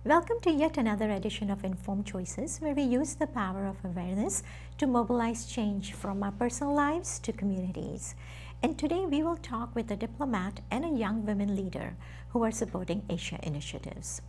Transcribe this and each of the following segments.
Welcome to yet another edition of Informed Choices, where we use the power of awareness to mobilize change from our personal lives to communities. And today we will talk with a diplomat and a young women leader who are supporting Asia initiatives.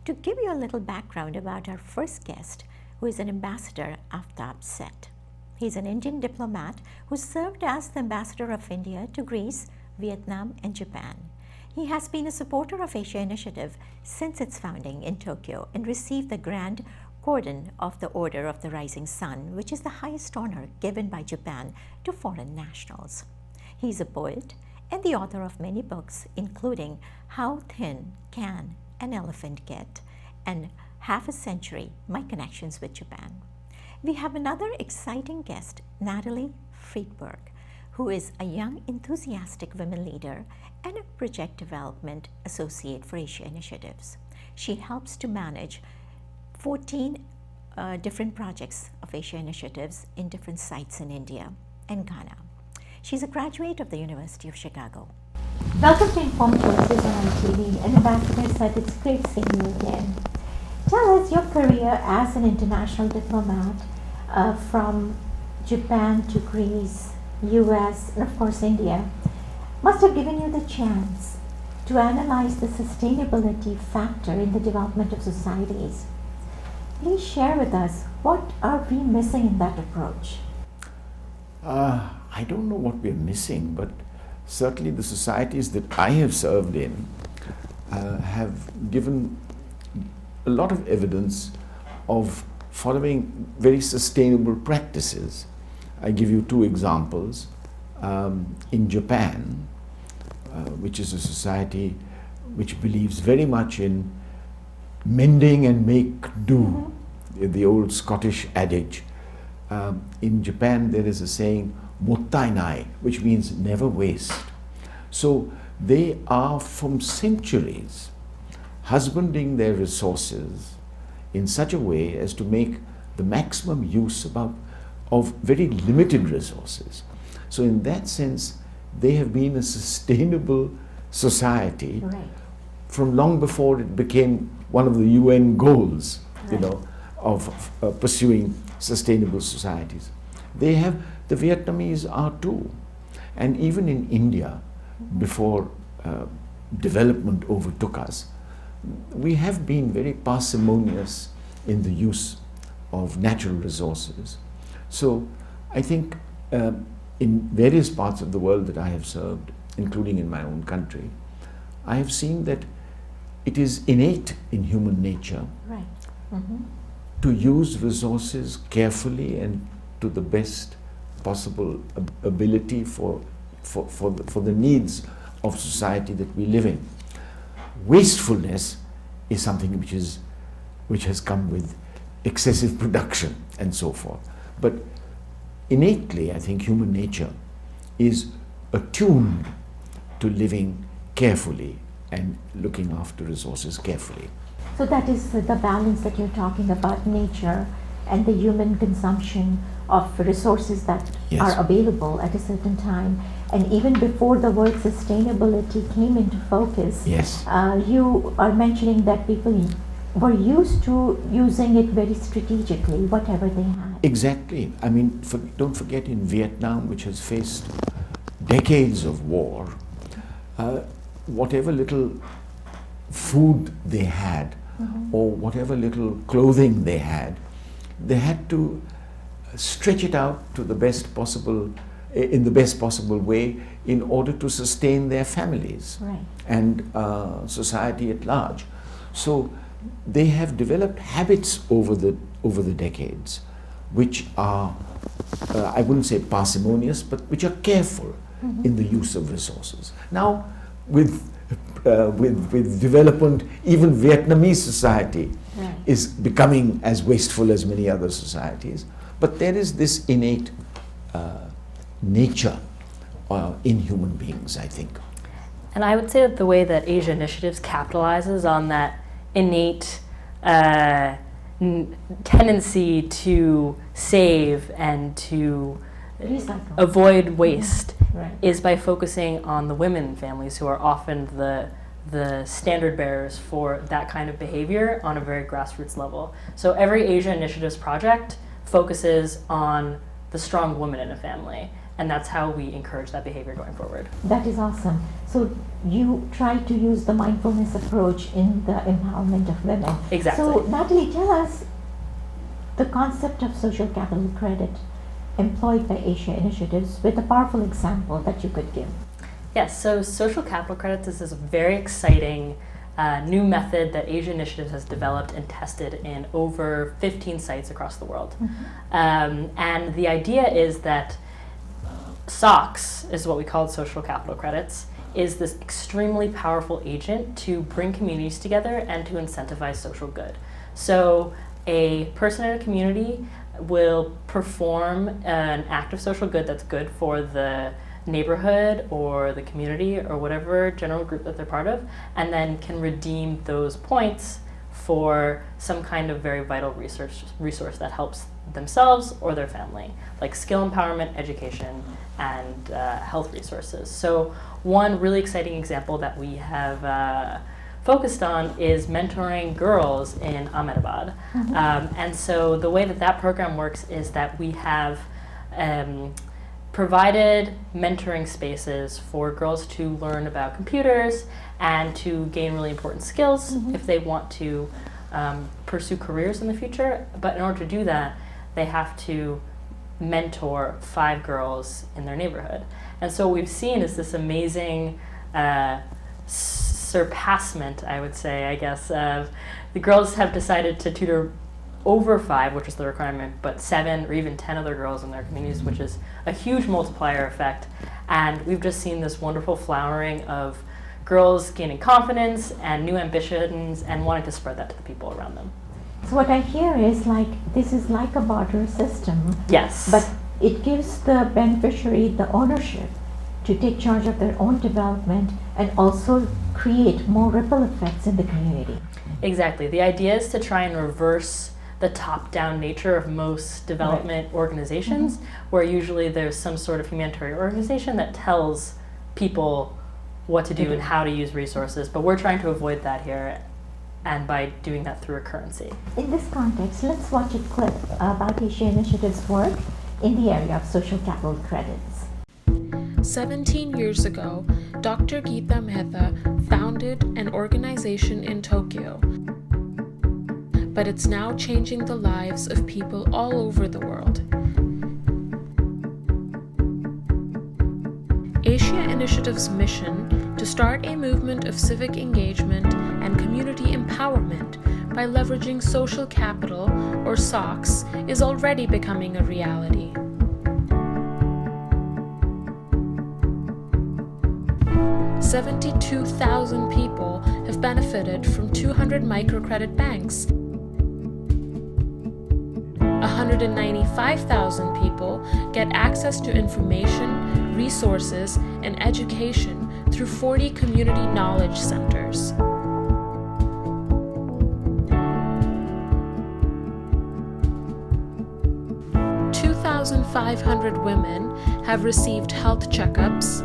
To give you a little background about our first guest, who is an ambassador, Aftab Seth. He's an Indian diplomat who served as the ambassador of India to Greece, Vietnam, and Japan. He has been a supporter of Asia Initiative since its founding in Tokyo and received the Grand Cordon of the Order of the Rising Sun, which is the highest honor given by Japan to foreign nationals. He's a poet and the author of many books, including How Thin Can an Elephant Get and Half a Century, My Connections with Japan. We have another exciting guest, Natalie Friedberg, who is a young, enthusiastic women leader and a project development associate for Asia Initiatives. She helps to manage 14 different projects of Asia Initiatives in different sites in India and Ghana. She's a graduate of the University of Chicago. Welcome to Informed Choices on TV, and Ambassador Seth, it's great seeing you again. Tell us your career as an international diplomat from Japan to Greece, US, and of course India, must have given you the chance to analyze the sustainability factor in the development of societies. Please share with us, what are we missing in that approach? I don't know what we're missing, but certainly the societies that I have served in have given a lot of evidence of following very sustainable practices. I give you two examples. In Japan, which is a society which believes very much in mending and make do, the old Scottish adage. In Japan there is a saying, mottainai, which means never waste. So they are from centuries husbanding their resources in such a way as to make the maximum use of very limited resources. So in that sense, they have been a sustainable society from long before it became one of the UN goals, of pursuing sustainable societies. The Vietnamese are too. And even in India, before development overtook us, we have been very parsimonious in the use of natural resources. So I think in various parts of the world that I have served, including in my own country, I have seen that it is innate in human nature to use resources carefully and to the best possible ability for the needs of society that we live in. Wastefulness is something which has come with excessive production and so forth. But innately, I think human nature is attuned to living carefully and looking after resources carefully. So that is the balance that you're talking about, nature and the human consumption of resources that are available at a certain time. And even before the word sustainability came into focus, you are mentioning that people were used to using it very strategically, whatever they had. Exactly. I mean, don't forget, in Vietnam, which has faced decades of war, whatever little food they had or whatever little clothing they had to stretch it out to the best possible, in the best possible way, in order to sustain their families and society at large. So they have developed habits over the decades, which are, I wouldn't say parsimonious, but which are careful in the use of resources. Now, with with development, even Vietnamese society is becoming as wasteful as many other societies. But there is this innate nature in human beings, I think. And I would say that the way that Asia Initiatives capitalizes on that innate tendency to save and to avoid waste is by focusing on the women families who are often the standard bearers for that kind of behavior on a very grassroots level. So every Asia Initiatives project focuses on the strong woman in a family, and that's how we encourage that behavior going forward. That is awesome. So you try to use the mindfulness approach in the empowerment of women. Exactly. So Natalie, tell us the concept of social capital credit employed by Asia Initiatives with a powerful example that you could give. Yes, so social capital credits is this very exciting new method that Asia Initiatives has developed and tested in over 15 sites across the world. And the idea is that SOCs, is what we call social capital credits, is this extremely powerful agent to bring communities together and to incentivize social good. So a person in a community will perform an act of social good that's good for the neighborhood or the community or whatever general group that they're part of, and then can redeem those points for some kind of very vital resource that helps themselves or their family, like skill empowerment, education, and health resources. So one really exciting example that we have focused on is mentoring girls in Ahmedabad. And so the way that that program works is that we have provided mentoring spaces for girls to learn about computers and to gain really important skills if they want to pursue careers in the future. But in order to do that, they have to mentor 5 girls in their neighborhood. And so what we've seen is this amazing surpassment, I would say, I guess, of the girls have decided to tutor over 5, which is the requirement, but 7 or even 10 other girls in their communities, which is a huge multiplier effect. And we've just seen this wonderful flowering of girls gaining confidence and new ambitions and wanting to spread that to the people around them. So what I hear is like, this is like a barter system. Yes. But it gives the beneficiary the ownership to take charge of their own development and also create more ripple effects in the community. Exactly. The idea is to try and reverse the top-down nature of most development organizations, where usually there's some sort of humanitarian organization that tells people what to do and how to use resources, but we're trying to avoid that here, and by doing that through a currency. In this context, let's watch a clip about Asia Initiative's work in the area of social capital credits. 17 years ago, Dr. Geeta Mehta founded an organization in Tokyo, but it's now changing the lives of people all over the world. Asia Initiative's mission to start a movement of civic engagement and community empowerment by leveraging social capital, or SOCs, is already becoming a reality. $72,000 people have benefited from 200 microcredit banks. 195,000 people get access to information, resources, and education through 40 community knowledge centers. 2,500 women have received health checkups.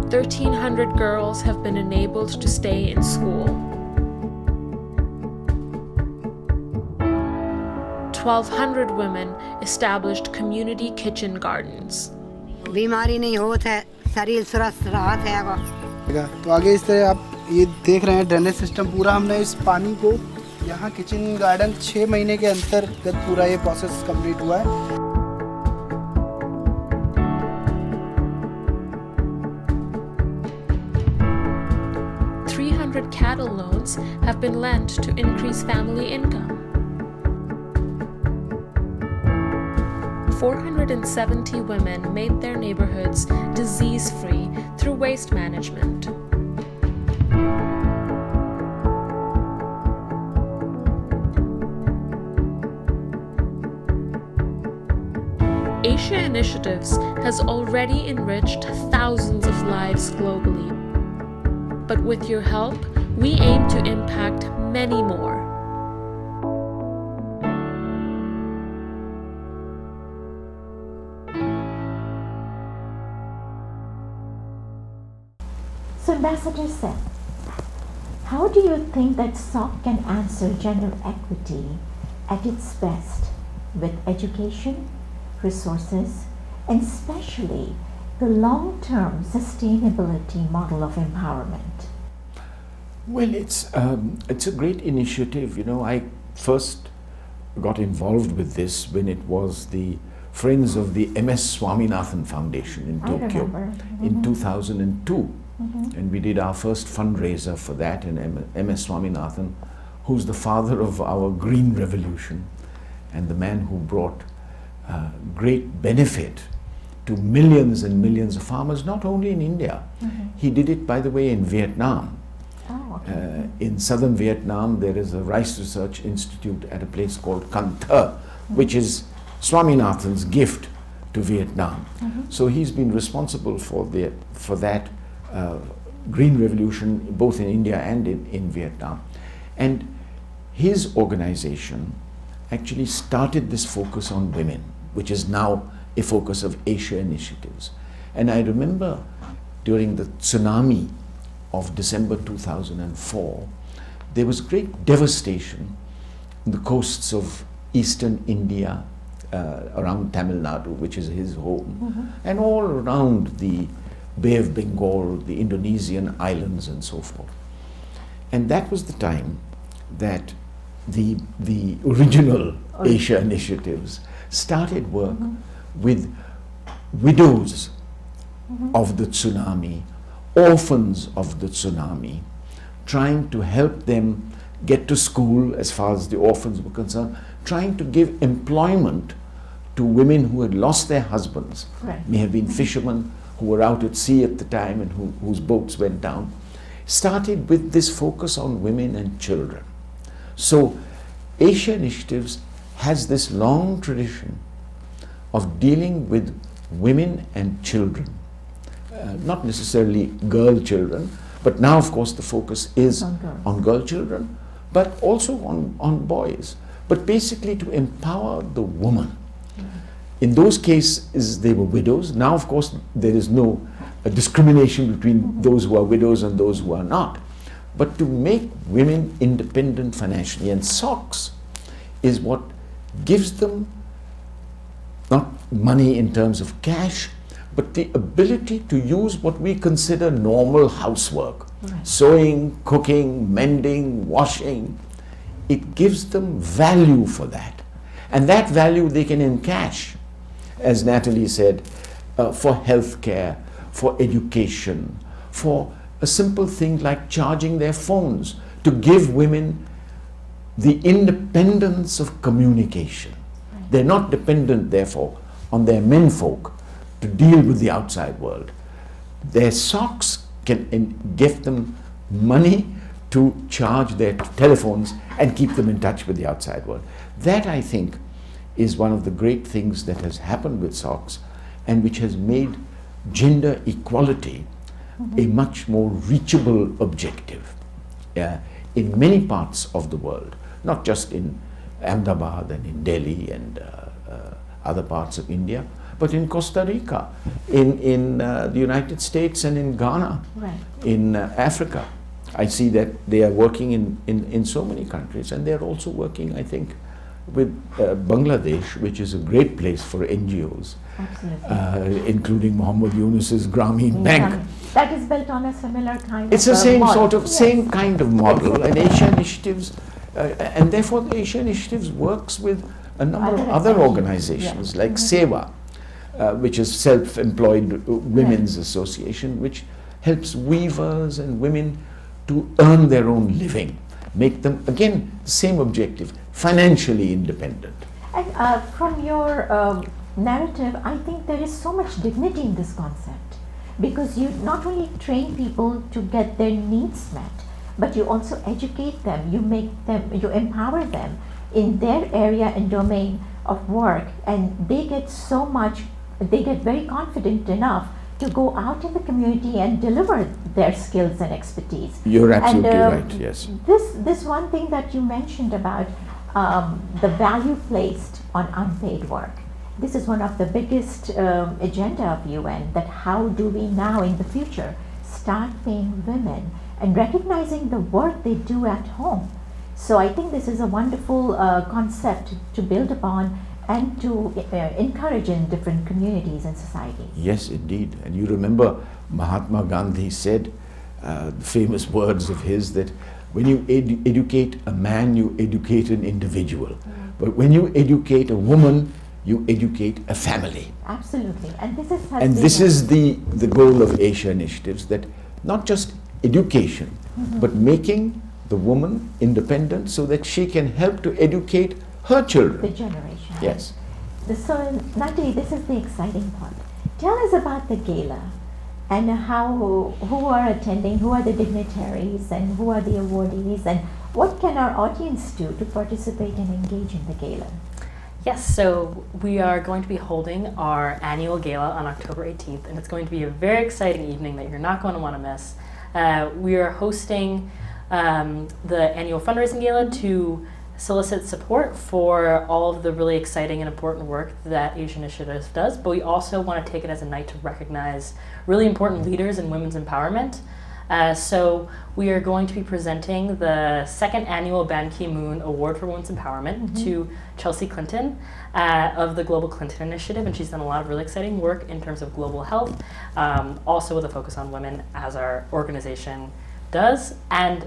1,300 girls have been enabled to stay in school. 1,200 women established community kitchen gardens. बीमारी नहीं होत है, शरीर स्वस्थ रहत है। तो आगे इस तरह आप ये देख रहे हैं ड्रेनेज सिस्टम पूरा हमने इस पानी को यहाँ किचन गार्डन 6 महीने के अंतर्गत पूरा ये प्रोसेस कंप्लीट हुआ है। 300 cattle loans have been lent to increase family income. 470 women made their neighborhoods disease-free through waste management. Asia Initiatives has already enriched thousands of lives globally. But with your help, we aim to impact many more. So, Ambassador Seth, how do you think that SOC can answer gender equity at its best with education, resources, and especially the long-term sustainability model of empowerment? Well, it's a great initiative. You know, I first got involved with this when it was the Friends of the MS Swaminathan Foundation in Tokyo in 2002. And we did our first fundraiser for that, and MS Swaminathan, who's the father of our Green Revolution and the man who brought great benefit to millions and millions of farmers, not only in India. He did it, by the way, in Vietnam. Oh, okay. In southern Vietnam, there is a rice research institute at a place called Can Tho, which is Swaminathan's gift to Vietnam. So he's been responsible for that Green Revolution, both in India and in Vietnam. And his organization actually started this focus on women, which is now a focus of Asia Initiatives. And I remember during the tsunami of December 2004, there was great devastation on the coasts of eastern India, around Tamil Nadu, which is his home, and all around the Bay of Bengal, the Indonesian islands, and so forth. And that was the time that the original Asia Initiatives started work with widows of the tsunami, orphans of the tsunami, trying to help them get to school as far as the orphans were concerned, trying to give employment to women who had lost their husbands, may have been fishermen who were out at sea at the time and whose boats went down. Started with this focus on women and children. So Asia Initiatives has this long tradition of dealing with women and children, not necessarily girl children, but now of course the focus is on girl children, but also on boys, but basically to empower the woman. In those cases they were widows. Now of course there is no discrimination between those who are widows and those who are not, but to make women independent financially. And SOCs is what gives them not money in terms of cash, but the ability to use what we consider normal housework, sewing, cooking, mending, washing. It gives them value for that, and that value they can encash, as Natalie said, for healthcare, for education, for a simple thing like charging their phones, to give women the independence of communication. They're not dependent, therefore, on their menfolk to deal with the outside world. Their SOCs can give them money to charge their telephones and keep them in touch with the outside world. That, I think, is one of the great things that has happened with SOCs, and which has made gender equality a much more reachable objective in many parts of the world, not just in Ahmedabad and in Delhi and other parts of India, but in Costa Rica, in the United States, and in Ghana, in Africa. I see that they are working in so many countries, and they're also working, I think, with Bangladesh, which is a great place for NGOs, including Muhammad Yunus's Grameen Bank. That is built on a similar kind it's of the same model. sort of same kind of model, and Asia Initiatives, and therefore the Asia Initiatives works with a number of other organizations like SEWA, which is Self-Employed Women's Association, which helps weavers and women to earn their own living, make them, again, the same objective, financially independent. And from your narrative, I think there is so much dignity in this concept, because you not only train people to get their needs met, but you also educate them, you empower them in their area and domain of work, and they get very confident enough to go out in the community and deliver their skills and expertise. You're absolutely And, right, yes. This one thing that you mentioned about the value placed on unpaid work. This is one of the biggest agenda of UN, that how do we now in the future start paying women and recognizing the work they do at home. So I think this is a wonderful concept to build upon and to encourage in different communities and societies. Yes, indeed. And you remember Mahatma Gandhi said, famous words of his, that when you educate a man, you educate an individual. But when you educate a woman, you educate a family. Absolutely. And this is the goal of Asia initiatives, that not just education, but making the woman independent so that she can help to educate her children. The generation. Yes. So Natalie, this is the exciting part. Tell us about the gala and who are attending, who are the dignitaries, and who are the awardees, and what can our audience do to participate and engage in the gala? Yes, so we are going to be holding our annual gala on October 18th, and it's going to be a very exciting evening that you're not going to want to miss. We are hosting the annual fundraising gala to solicit support for all of the really exciting and important work that Asia Initiatives does, but we also want to take it as a night to recognize really important leaders in women's empowerment. So we are going to be presenting the second annual Ban Ki-moon Award for Women's Empowerment to Chelsea Clinton of the Global Clinton Initiative, and she's done a lot of really exciting work in terms of global health, also with a focus on women, as our organization does. And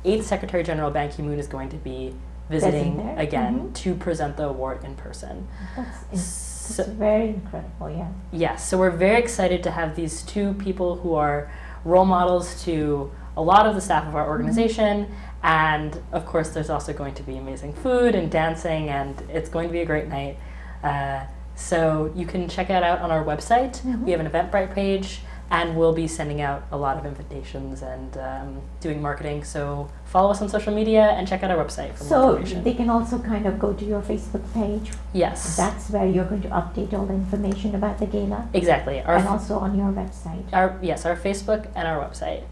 8th Secretary General Ban Ki-moon is going to be visiting again to present the award in person. That's very incredible, yeah. Yes, so we're very excited to have these two people who are role models to a lot of the staff of our organization, and of course there's also going to be amazing food and dancing, and it's going to be a great night. So you can check it out on our website. We have an Eventbrite page, and we'll be sending out a lot of invitations and doing marketing. So follow us on social media and check out our website for more information. So they can also kind of go to your Facebook page. Yes. That's where you're going to update all the information about the gala. Exactly. And also on your website. Our Facebook and our website.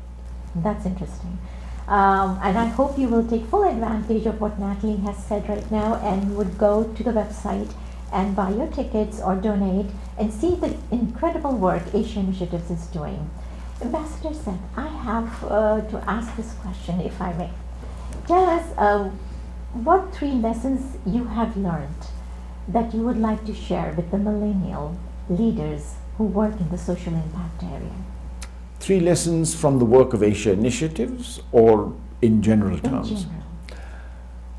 That's interesting. And I hope you will take full advantage of what Natalie has said right now and would go to the website and buy your tickets or donate and see the incredible work Asia Initiatives is doing. Ambassador Seth, I have to ask this question, if I may. Tell us what 3 lessons you have learned that you would like to share with the millennial leaders who work in the social impact area. 3 lessons from the work of Asia Initiatives, or in general terms? In general.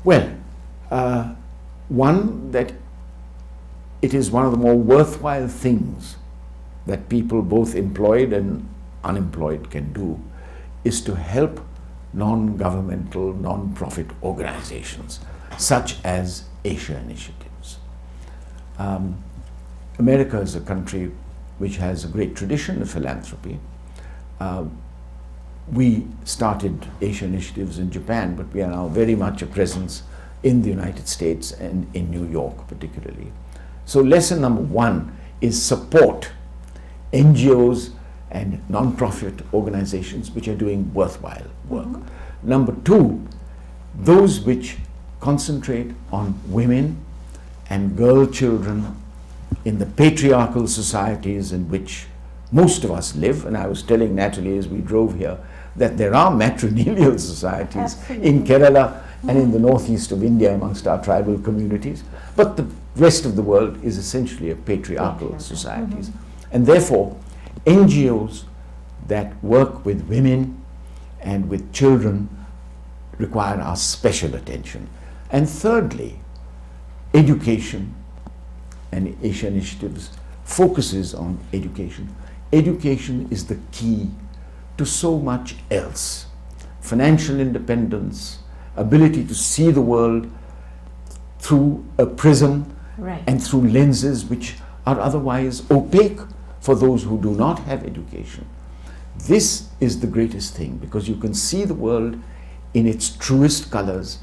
Well, one, that it is one of the more worthwhile things that people, both employed and unemployed, can do, is to help non-governmental, non-profit organizations such as Asia Initiatives. America is a country which has a great tradition of philanthropy. We started Asia Initiatives in Japan, but we are now very much a presence in the United States and in New York particularly. So lesson number 1 is support NGOs and non-profit organizations which are doing worthwhile work. Number 2, those which concentrate on women and girl children in the patriarchal societies in which most of us live. And I was telling Natalie as we drove here that there are matrilineal societies in Kerala and in the northeast of India amongst our tribal communities, but the rest of the world is essentially a patriarchal societies. And therefore, NGOs that work with women and with children require our special attention. And thirdly, education, and Asia Initiatives focuses on education. Education is the key to so much else. Financial independence, ability to see the world through a prism and through lenses which are otherwise opaque for those who do not have education. This is the greatest thing, because you can see the world in its truest colors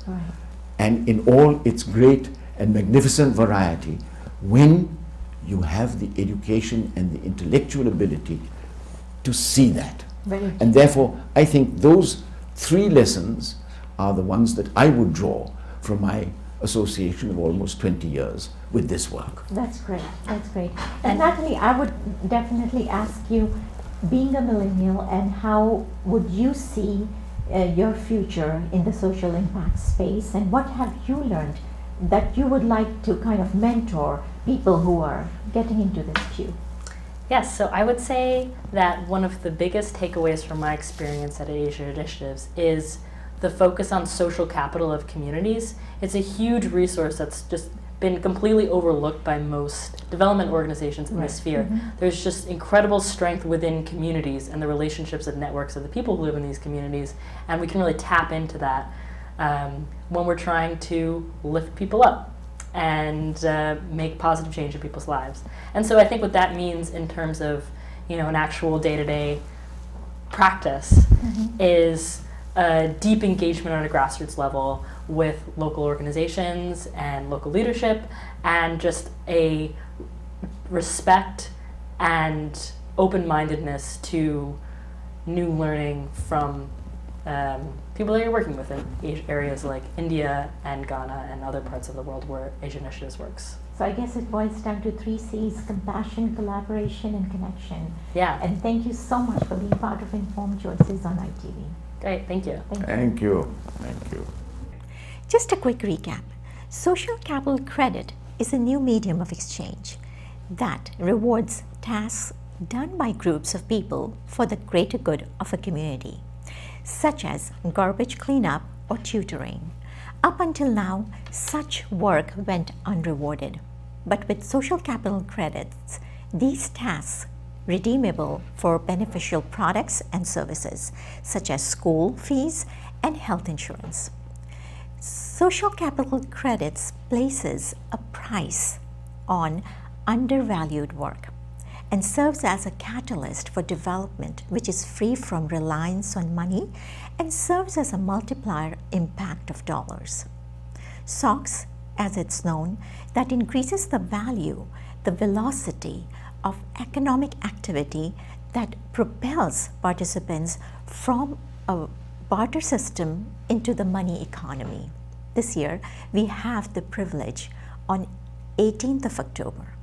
and in all its great and magnificent variety when you have the education and the intellectual ability to see that. And therefore, I think those three lessons are the ones that I would draw from my association of almost 20 years with this work. That's great. That's great. And Natalie, I would definitely ask you, being a millennial, and how would you see your future in the social impact space, and what have you learned that you would like to kind of mentor people who are getting into this queue? Yes, so I would say that one of the biggest takeaways from my experience at Asia Initiatives is the focus on social capital of communities. It's a huge resource that's just been completely overlooked by most development organizations in this sphere. There's just incredible strength within communities and the relationships and networks of the people who live in these communities, and we can really tap into that when we're trying to lift people up and make positive change in people's lives. And so I think what that means in terms of, you know, an actual day-to-day practice is a deep engagement on a grassroots level with local organizations and local leadership, and just a respect and open-mindedness to new learning from people that you're working with in areas like India and Ghana and other parts of the world where Asia Initiatives works. So I guess it boils down to 3 C's: compassion, collaboration, and connection. Yeah. And thank you so much for being part of Informed Choices on ITV. Great, thank you. Thank you. Thank you. Just a quick recap. Social capital credit is a new medium of exchange that rewards tasks done by groups of people for the greater good of a community, such as garbage cleanup or tutoring. Up until now, such work went unrewarded. But with social capital credits, these tasks redeemable for beneficial products and services, such as school fees and health insurance. Social capital credits places a price on undervalued work and serves as a catalyst for development which is free from reliance on money and serves as a multiplier impact of dollars. SOX, as it's known, that increases the value, the velocity of economic activity that propels participants from a barter system into the money economy. This year, we have the privilege on 18th of October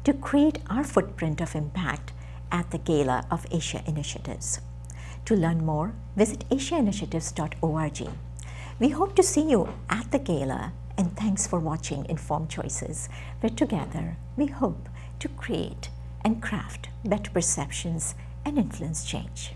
to create our footprint of impact at the Gala of Asia Initiatives. To learn more, visit asiainitiatives.org. We hope to see you at the Gala, and thanks for watching Informed Choices, where together we hope to create and craft better perceptions and influence change.